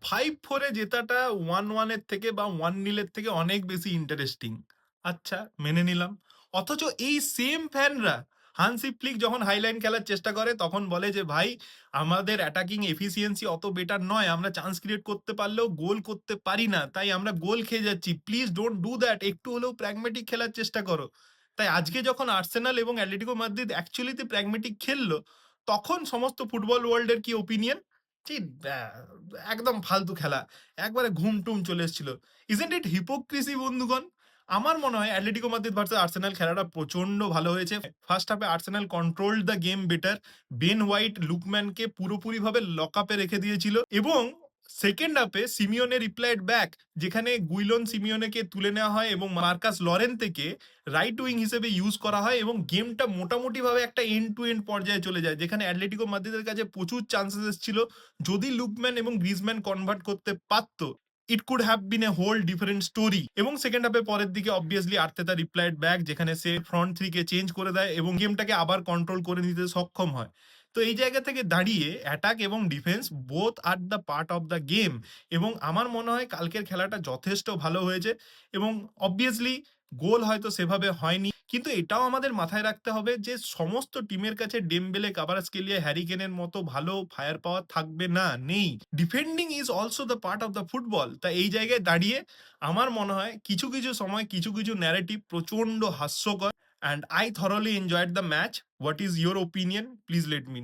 5-4 জেতাটা 1-1 এর থেকে বা 1-0 এর থেকে অনেক বেশি ইন্টারেস্টিং। আচ্ছা, মেনে নিলাম। অথচ এই সেম ফ্যানরা হান্সি ফ্লিক যখন হাইলাইন খেলার চেষ্টা করে তখন বলে যে, "ভাই আমাদের অ্যাটাকিং এফিসিয়েন্সি অত বেটার নয়। আমরা চান্স ক্রিয়েট করতে পারলেও গোল করতে পারি না। তাই আমরা গোল খেয়ে যাচ্ছি। Please don't do that. একটু হলেও প্র্যাগম্যাটিক খেলার চেষ্টা করো।" তাই আজকে যখন আর্সেনাল এবং অ্যাটলেটিকো মাদ্রিদ অ্যাকচুয়ালিতে প্র্যাগম্যাটিক খেললো, তখন সমস্ত ফুটবল ওয়ার্ল্ড এর কি ওপিনিয়ন? ছি ব্যা একদম ফালতু খেলা। একবারে ঘুম-টুম চলে এসেছিল। ইজন্ট ইট হিপোক্রিসি বন্ধুগণ? আমার মনে হয় অ্যাটলেটিকো মাদ্রিদ ভার্সাস আর্সেনাল খেলাটা প্রচন্ড ভালো হয়েছে। ফার্স্ট হাফে Arsenal controlled the game better. Ben White লুকম্যানকে পুরোপুরিভাবে লক আপে রেখে দিয়েছিল এবং সেকেন্ড হাফে সিমিওনে রিপ্লাইড ব্যাক, যেখানে গুইলন সিমিওনেকে তুলে নেওয়া হয় এবং মার্কাস লরেন্তেকে রাইট উইং হিসেবে ইউজ করা হয় এবং গেমটা মোটামুটিভাবে একটা এন্ড টু এন্ড পর্যায়ে চলে যায়, যেখানে অ্যাটলেটিকো মাদ্রিদের কাছে প্রচুর চান্সেস এসেছিল। যদি লুকম্যান এবং গ্রিজম্যান কনভার্ট করতে পারত, it could have been a whole different story. এবং সেকেন্ড হাফে পরের দিকে অবভিয়াসলি আর্তেতা রিপ্লাইড ব্যাক, যেখানে সে ফ্রন্ট থ্রি কে চেঞ্জ করে দেয় এবং গেমটাকে আবার কন্ট্রোল করে নিতে সক্ষম হয়। তো এই জায়গা থেকে দাঁড়িয়ে অ্যাটাক এবং defence both are the part of the game. এবং আমার মনে হয় কালকের খেলাটা যথেষ্ট ভালো হয়েছে এবং অবভিয়াসলি গোল হয়তো সেভাবে হয়নি, কিন্তু এটাও আমাদের মাথায় রাখতে হবে যে সমস্ত টিমের কাছে ডেমবেলে, কাভারাৎসকেলিয়া, হ্যারি কেনের মতো ভালো ফায়ার পাওয়ার থাকবে না, নেই। Defending is also the part of the football. তাই এই জায়গায় দাঁড়িয়ে আমার মনে হয় কিছু কিছু সময় কিছু কিছু ন্যারেটিভ প্রচন্ড হাস্যকর। And I thoroughly enjoyed the match. What is your opinion? Please let me